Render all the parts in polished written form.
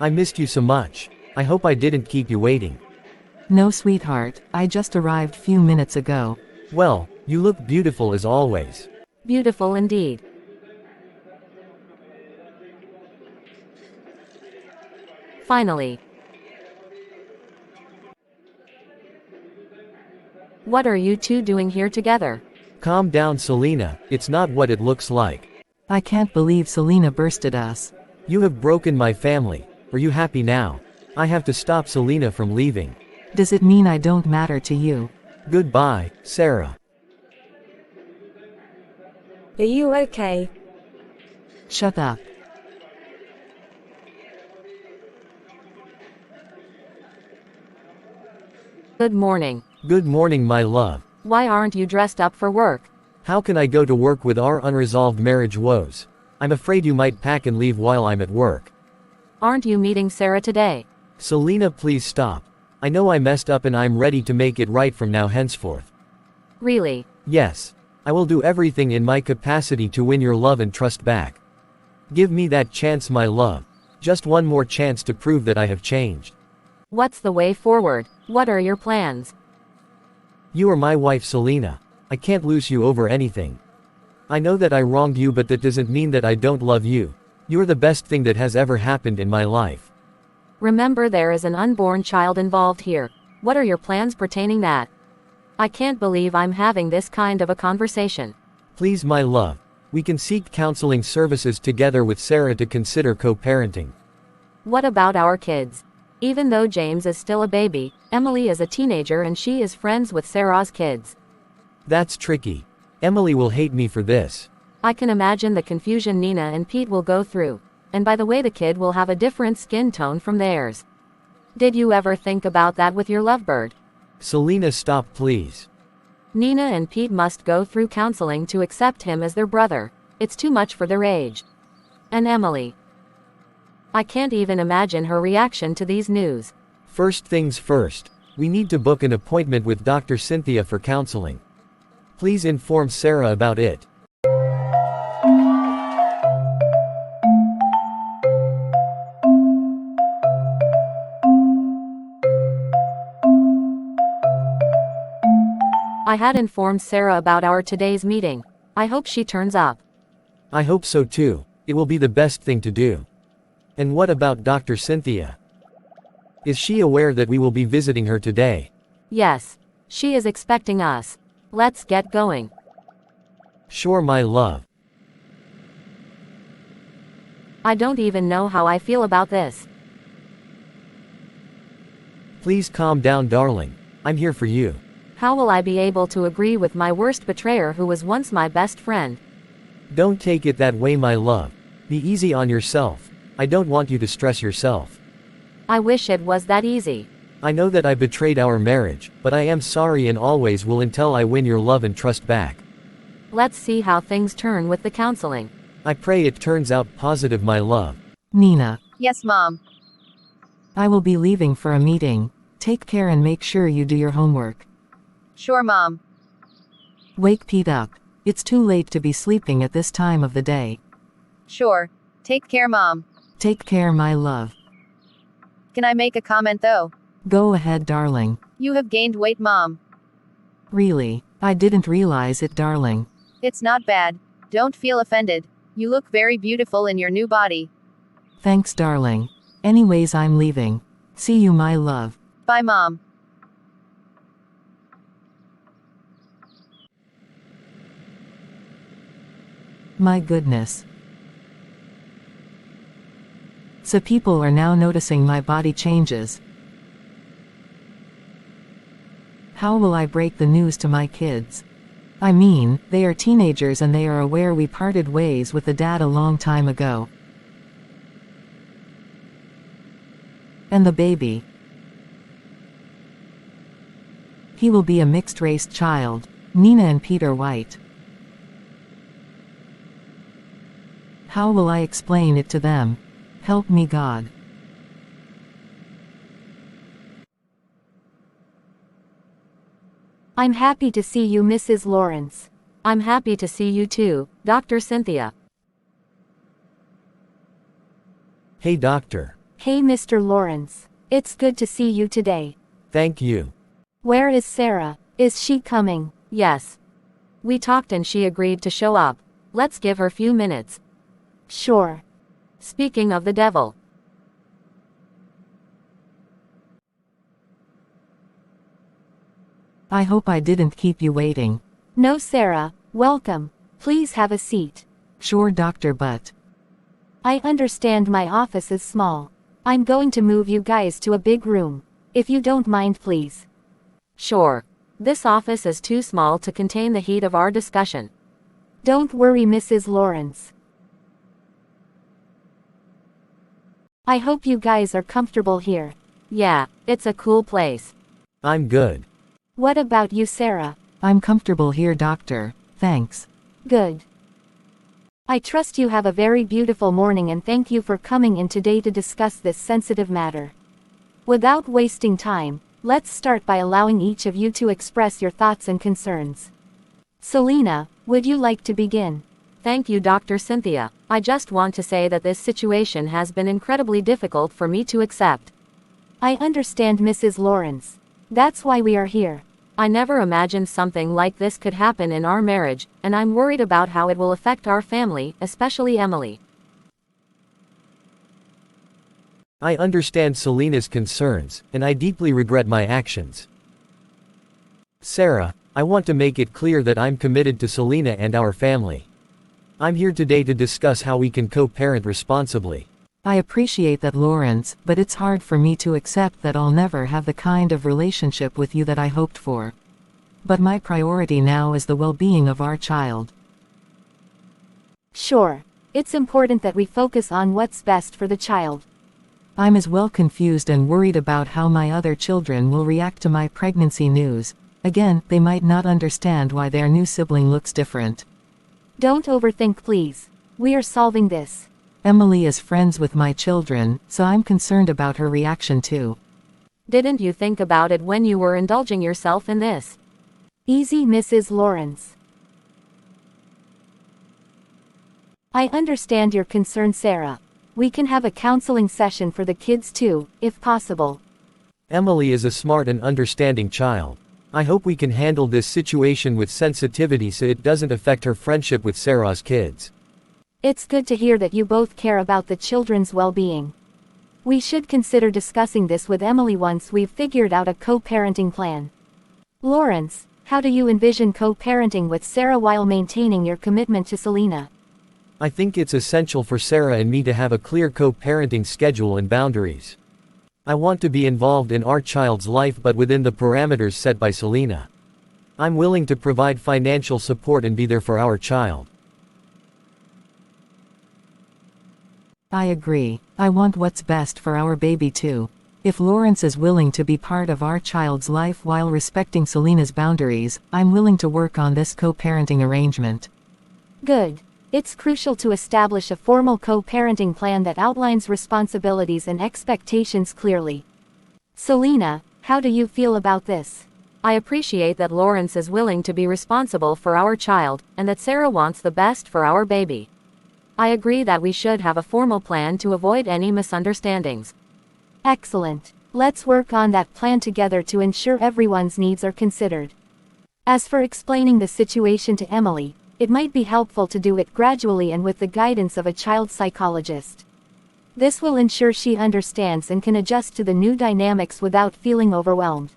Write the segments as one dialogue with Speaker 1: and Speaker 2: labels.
Speaker 1: I missed you so much. I hope I didn't keep you waiting.
Speaker 2: No, sweetheart, I just arrived few minutes ago.
Speaker 1: Well, you look beautiful as always.
Speaker 3: Beautiful indeed. Finally. What are you two doing here together?
Speaker 1: Calm down, Selina, it's not what it looks like.
Speaker 2: I can't believe Selina bursted us.
Speaker 1: You have broken my family. Are you happy now? I have to stop Selina from leaving.
Speaker 2: Does it mean I don't matter to you?
Speaker 1: Goodbye, Sarah.
Speaker 4: Are you okay?
Speaker 2: Shut up.
Speaker 3: Good morning.
Speaker 1: Good morning, my love.
Speaker 3: Why aren't you dressed up for work?
Speaker 1: How can I go to work with our unresolved marriage woes? I'm afraid you might pack and leave while I'm at work.
Speaker 3: Aren't you meeting Sarah today?
Speaker 1: Selina, please stop. I know I messed up and I'm ready to make it right from now henceforth.
Speaker 3: Really?
Speaker 1: Yes. I will do everything in my capacity to win your love and trust back. Give me that chance, my love. Just one more chance to prove that I have changed.
Speaker 3: What's the way forward? What are your plans?
Speaker 1: You are my wife, Selina. I can't lose you over anything. I know that I wronged you, but that doesn't mean that I don't love you. You're the best thing that has ever happened in my life.
Speaker 3: Remember, there is an unborn child involved here. What are your plans pertaining that? I can't believe I'm having this kind of a conversation.
Speaker 1: Please, my love. We can seek counseling services together with Sarah to consider co-parenting.
Speaker 3: What about our kids? Even though James is still a baby, Emily is a teenager and she is friends with Sarah's kids.
Speaker 1: That's tricky. Emily will hate me for this.
Speaker 3: I can imagine the confusion Nina and Pete will go through. And by the way, the kid will have a different skin tone from theirs. Did you ever think about that with your lovebird?
Speaker 1: Selina, stop, please.
Speaker 3: Nina and Pete must go through counseling to accept him as their brother. It's too much for their age. And Emily. I can't even imagine her reaction to these news.
Speaker 1: First things first. We need to book an appointment with Dr. Cynthia for counseling. Please inform Sarah about it.
Speaker 3: I had informed Sarah about our today's meeting. I hope she turns up.
Speaker 1: I hope so too. It will be the best thing to do. And what about Dr. Cynthia? Is she aware that we will be visiting her today?
Speaker 3: Yes. She is expecting us. Let's get going.
Speaker 1: Sure, my love.
Speaker 3: I don't even know how I feel about this.
Speaker 1: Please calm down, darling. I'm here for you.
Speaker 3: How will I be able to agree with my worst betrayer who was once my best friend?
Speaker 1: Don't take it that way, my love. Be easy on yourself. I don't want you to stress yourself.
Speaker 3: I wish it was that easy.
Speaker 1: I know that I betrayed our marriage, but I am sorry and always will until I win your love and trust back.
Speaker 3: Let's see how things turn with the counseling.
Speaker 1: I pray it turns out positive, my love.
Speaker 2: Nina.
Speaker 5: Yes, Mom.
Speaker 2: I will be leaving for a meeting. Take care and make sure you do your homework.
Speaker 5: Sure, Mom.
Speaker 2: Wake Pete up. It's too late to be sleeping at this time of the day.
Speaker 5: Sure. Take care, Mom.
Speaker 2: Take care, my love.
Speaker 5: Can I make a comment though?
Speaker 2: Go ahead, darling.
Speaker 5: You have gained weight, Mom.
Speaker 2: Really? I didn't realize it, darling.
Speaker 5: It's not bad. Don't feel offended. You look very beautiful in your new body.
Speaker 2: Thanks, darling. Anyways, I'm leaving. See you, my love.
Speaker 5: Bye, Mom.
Speaker 2: My goodness. So people are now noticing my body changes. How will I break the news to my kids? I mean, they are teenagers and they are aware we parted ways with the dad a long time ago. And the baby. He will be a mixed-race child. Nina and Pete are white. How will I explain it to them? Help me, God.
Speaker 3: I'm happy to see you, Mrs. Lawrence. I'm happy to see you too, Dr. Cynthia.
Speaker 1: Hey, doctor.
Speaker 3: Hey Mr. Lawrence. It's good to see you today.
Speaker 1: Thank you.
Speaker 3: Where is Sarah? Is she coming? Yes. We talked and she agreed to show up. Let's give her few minutes. Sure. Speaking of the devil.
Speaker 2: I hope I didn't keep you waiting.
Speaker 3: No, Sarah. Welcome. Please have a seat.
Speaker 2: Sure, doctor, but
Speaker 3: I understand my office is small. I'm going to move you guys to a big room. If you don't mind, please. Sure. This office is too small to contain the heat of our discussion. Don't worry, Mrs. Lawrence. I hope you guys are comfortable here. Yeah, it's a cool place.
Speaker 1: I'm good.
Speaker 3: What about you, Sarah?
Speaker 2: I'm comfortable here, doctor. Thanks.
Speaker 3: Good. I trust you have a very beautiful morning and thank you for coming in today to discuss this sensitive matter. Without wasting time, let's start by allowing each of you to express your thoughts and concerns. Selina, would you like to begin? Thank you, Dr. Cynthia. I just want to say that this situation has been incredibly difficult for me to accept. I understand, Mrs. Lawrence. That's why we are here. I never imagined something like this could happen in our marriage, and I'm worried about how it will affect our family, especially Emily.
Speaker 1: I understand Selina's concerns, and I deeply regret my actions. Sarah, I want to make it clear that I'm committed to Selina and our family. I'm here today to discuss how we can co-parent responsibly.
Speaker 2: I appreciate that, Lawrence, but it's hard for me to accept that I'll never have the kind of relationship with you that I hoped for. But my priority now is the well-being of our child.
Speaker 3: Sure. It's important that we focus on what's best for the child.
Speaker 2: I'm as well confused and worried about how my other children will react to my pregnancy news. Again, they might not understand why their new sibling looks different.
Speaker 3: Don't overthink, please. We are solving this.
Speaker 2: Emily is friends with my children, so I'm concerned about her reaction too.
Speaker 3: Didn't you think about it when you were indulging yourself in this? Easy, Mrs. Lawrence. I understand your concern, Sarah. We can have a counseling session for the kids too, if possible.
Speaker 1: Emily is a smart and understanding child. I hope we can handle this situation with sensitivity so it doesn't affect her friendship with Sarah's kids.
Speaker 3: It's good to hear that you both care about the children's well-being. We should consider discussing this with Emily once we've figured out a co-parenting plan. Lawrence, how do you envision co-parenting with Sarah while maintaining your commitment to Selina?
Speaker 1: I think it's essential for Sarah and me to have a clear co-parenting schedule and boundaries. I want to be involved in our child's life but within the parameters set by Selina. I'm willing to provide financial support and be there for our child.
Speaker 2: I agree. I want what's best for our baby too. If Lawrence is willing to be part of our child's life while respecting Selina's boundaries, I'm willing to work on this co-parenting arrangement.
Speaker 3: Good. It's crucial to establish a formal co-parenting plan that outlines responsibilities and expectations clearly. Selina, how do you feel about this? I appreciate that Lawrence is willing to be responsible for our child, and that Sarah wants the best for our baby. I agree that we should have a formal plan to avoid any misunderstandings. Excellent. Let's work on that plan together to ensure everyone's needs are considered. As for explaining the situation to Emily, it might be helpful to do it gradually and with the guidance of a child psychologist. This will ensure she understands and can adjust to the new dynamics without feeling overwhelmed.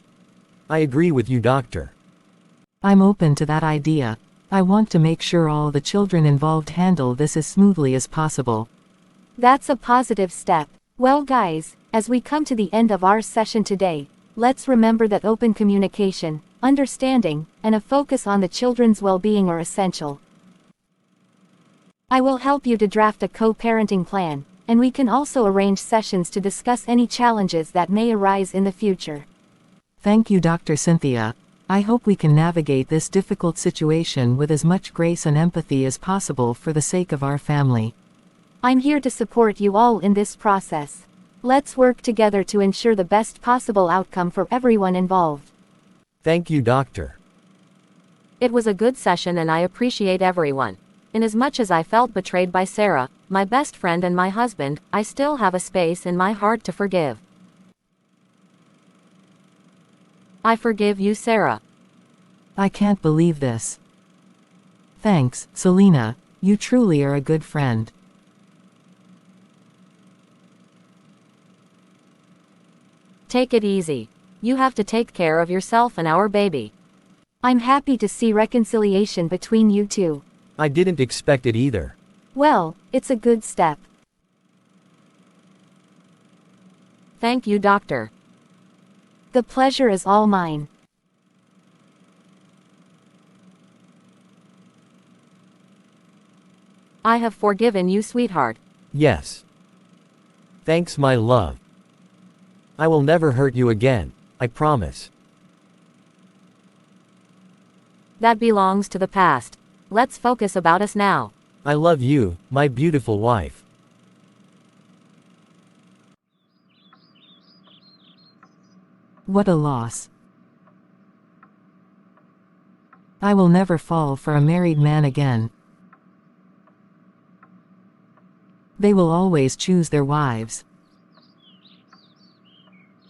Speaker 1: I agree with you, Doctor.
Speaker 2: I'm open to that idea. I want to make sure all the children involved handle this as smoothly as possible.
Speaker 3: That's a positive step. Well guys, as we come to the end of our session today, let's remember that open communication, understanding, and a focus on the children's well-being are essential. I will help you to draft a co-parenting plan, and we can also arrange sessions to discuss any challenges that may arise in the future.
Speaker 2: Thank you, Dr. Cynthia. I hope we can navigate this difficult situation with as much grace and empathy as possible for the sake of our family.
Speaker 3: I'm here to support you all in this process. Let's work together to ensure the best possible outcome for everyone involved.
Speaker 1: Thank you, Doctor.
Speaker 3: It was a good session and I appreciate everyone. Inasmuch as I felt betrayed by Sarah, my best friend and my husband, I still have a space in my heart to forgive. I forgive you, Sarah.
Speaker 2: I can't believe this. Thanks, Selina. You truly are a good friend.
Speaker 3: Take it easy. You have to take care of yourself and our baby. I'm happy to see reconciliation between you two.
Speaker 1: I didn't expect it either.
Speaker 3: Well, it's a good step. Thank you, Doctor. The pleasure is all mine. I have forgiven you, sweetheart.
Speaker 1: Yes. Thanks, my love. I will never hurt you again, I promise.
Speaker 3: That belongs to the past. Let's focus about us now.
Speaker 1: I love you, my beautiful wife.
Speaker 2: What a loss. I will never fall for a married man again. They will always choose their wives.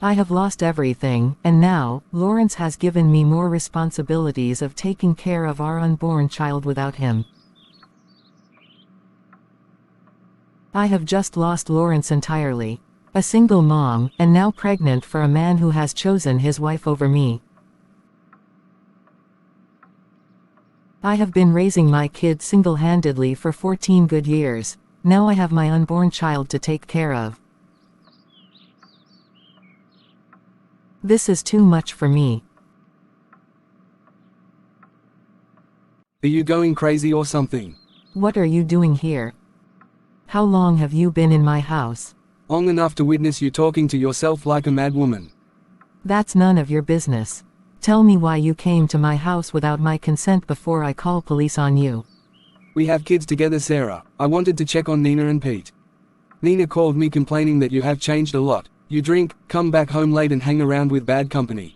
Speaker 2: I have lost everything, and now, Lawrence has given me more responsibilities of taking care of our unborn child without him. I have just lost Lawrence entirely. A single mom, and now pregnant for a man who has chosen his wife over me. I have been raising my kid single-handedly for 14 good years. Now I have my unborn child to take care of. This is too much for me.
Speaker 6: Are you going crazy or something?
Speaker 2: What are you doing here? How long have you been in my house?
Speaker 6: Long enough to witness you talking to yourself like a mad woman.
Speaker 2: That's none of your business. Tell me why you came to my house without my consent before I call police on you.
Speaker 6: We have kids together, Sarah. I wanted to check on Nina and Pete. Nina called me complaining that you have changed a lot. You drink, come back home late and hang around with bad company.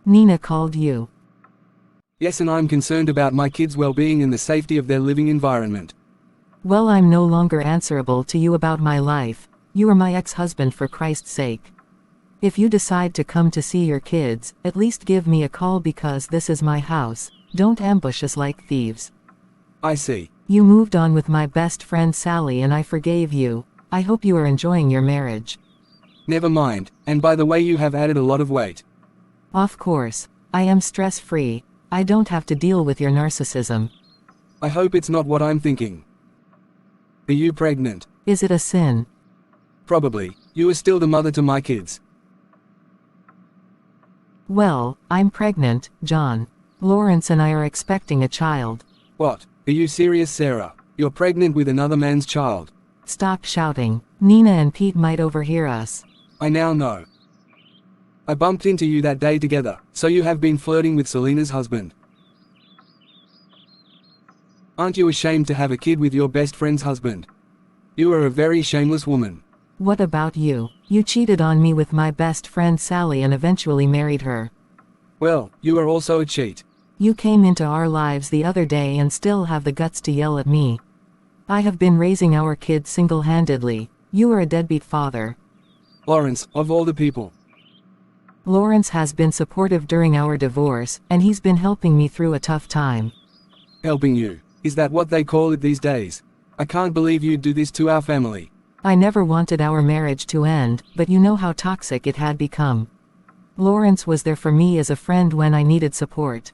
Speaker 2: Nina called you.
Speaker 6: Yes, and I'm concerned about my kids' well-being and the safety of their living environment.
Speaker 2: Well, I'm no longer answerable to you about my life. You are my ex-husband, for Christ's sake. If you decide to come to see your kids, at least give me a call, because this is my house. Don't ambush us like thieves.
Speaker 6: I see.
Speaker 2: You moved on with my best friend Sally and I forgave you. I hope you are enjoying your marriage.
Speaker 6: Never mind, and by the way, you have added a lot of weight.
Speaker 2: Of course. I am stress-free. I don't have to deal with your narcissism.
Speaker 6: I hope it's not what I'm thinking. Are you pregnant?
Speaker 2: Is it a sin?
Speaker 6: Probably. You are still the mother to my kids.
Speaker 2: Well, I'm pregnant, John. Lawrence and I are expecting a child.
Speaker 6: What? Are you serious, Sarah? You're pregnant with another man's child.
Speaker 2: Stop shouting. Nina and Pete might overhear us.
Speaker 6: I now know. I bumped into you that day together, so you have been flirting with Selina's husband. Aren't you ashamed to have a kid with your best friend's husband? You are a very shameless woman.
Speaker 2: What about you? You cheated on me with my best friend Sally and eventually married her.
Speaker 6: Well, you are also a cheat.
Speaker 2: You came into our lives the other day and still have the guts to yell at me. I have been raising our kids single-handedly. You are a deadbeat father.
Speaker 6: Lawrence, of all the people.
Speaker 2: Lawrence has been supportive during our divorce, and he's been helping me through a tough time.
Speaker 6: Helping you? Is that what they call it these days? I can't believe you'd do this to our family.
Speaker 2: I never wanted our marriage to end, but you know how toxic it had become. Lawrence was there for me as a friend when I needed support.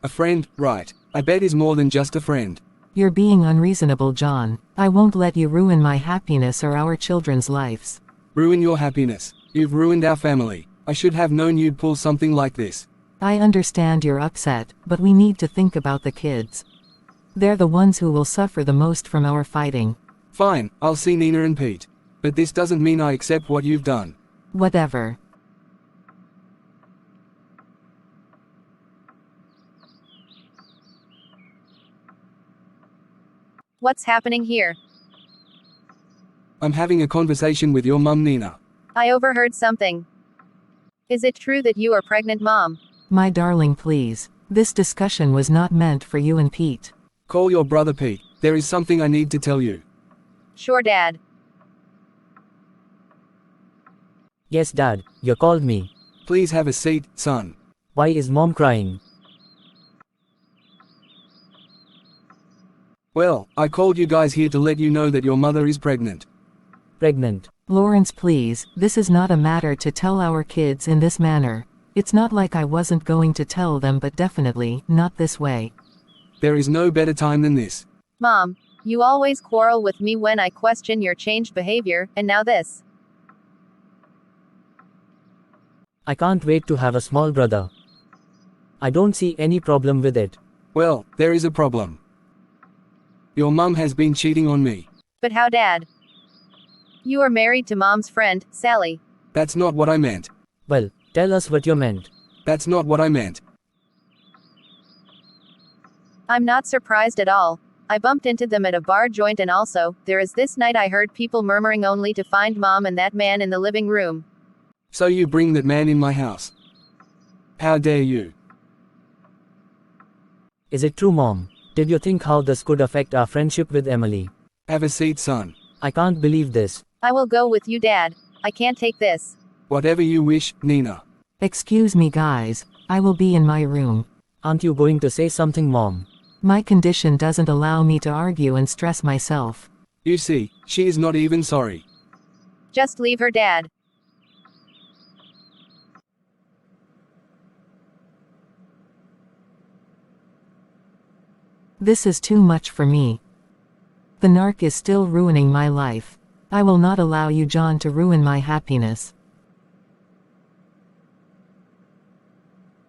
Speaker 6: A friend, right. I bet is more than just a friend.
Speaker 2: You're being unreasonable, John. I won't let you ruin my happiness or our children's lives.
Speaker 6: Ruin your happiness. You've ruined our family. I should have known you'd pull something like this.
Speaker 2: I understand you're upset, but we need to think about the kids. They're the ones who will suffer the most from our fighting.
Speaker 6: Fine, I'll see Nina and Pete. But this doesn't mean I accept what you've done.
Speaker 2: Whatever.
Speaker 5: What's happening here?
Speaker 6: I'm having a conversation with your mum, Nina.
Speaker 5: I overheard something. Is it true that you are pregnant, Mom?
Speaker 2: My darling, please. This discussion was not meant for you and Pete.
Speaker 6: Call your brother Pete. There is something I need to tell you.
Speaker 5: Sure, Dad.
Speaker 1: Yes, Dad, you called me.
Speaker 6: Please have a seat, son.
Speaker 1: Why is Mom crying?
Speaker 6: Well, I called you guys here to let you know that your mother is pregnant.
Speaker 1: Pregnant.
Speaker 2: Lawrence, please, this is not a matter to tell our kids in this manner. It's not like I wasn't going to tell them, but definitely not this way.
Speaker 6: There is no better time than this.
Speaker 5: Mom, you always quarrel with me when I question your changed behavior, and now this.
Speaker 1: I can't wait to have a small brother. I don't see any problem with it.
Speaker 6: Well, there is a problem. Your mum has been cheating on me.
Speaker 5: But how, Dad? You are married to Mom's friend, Sally.
Speaker 6: That's not what I meant.
Speaker 1: Well, tell us what you meant.
Speaker 6: That's not what I meant.
Speaker 5: I'm not surprised at all. I bumped into them at a bar joint, and also, there is this night I heard people murmuring only to find Mom and that man in the living room.
Speaker 6: So you bring that man in my house. How dare you?
Speaker 1: Is it true, Mom? Did you think how this could affect our friendship with Emily?
Speaker 6: Have a seat, son.
Speaker 1: I can't believe this.
Speaker 5: I will go with you, Dad. I can't take this.
Speaker 6: Whatever you wish, Nina.
Speaker 2: Excuse me, guys, I will be in my room.
Speaker 1: Aren't you going to say something, Mom?
Speaker 2: My condition doesn't allow me to argue and stress myself.
Speaker 6: You see, she is not even sorry.
Speaker 5: Just leave her, Dad.
Speaker 2: This is too much for me. The narc is still ruining my life. I will not allow you, John, to ruin my happiness.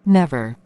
Speaker 2: Never.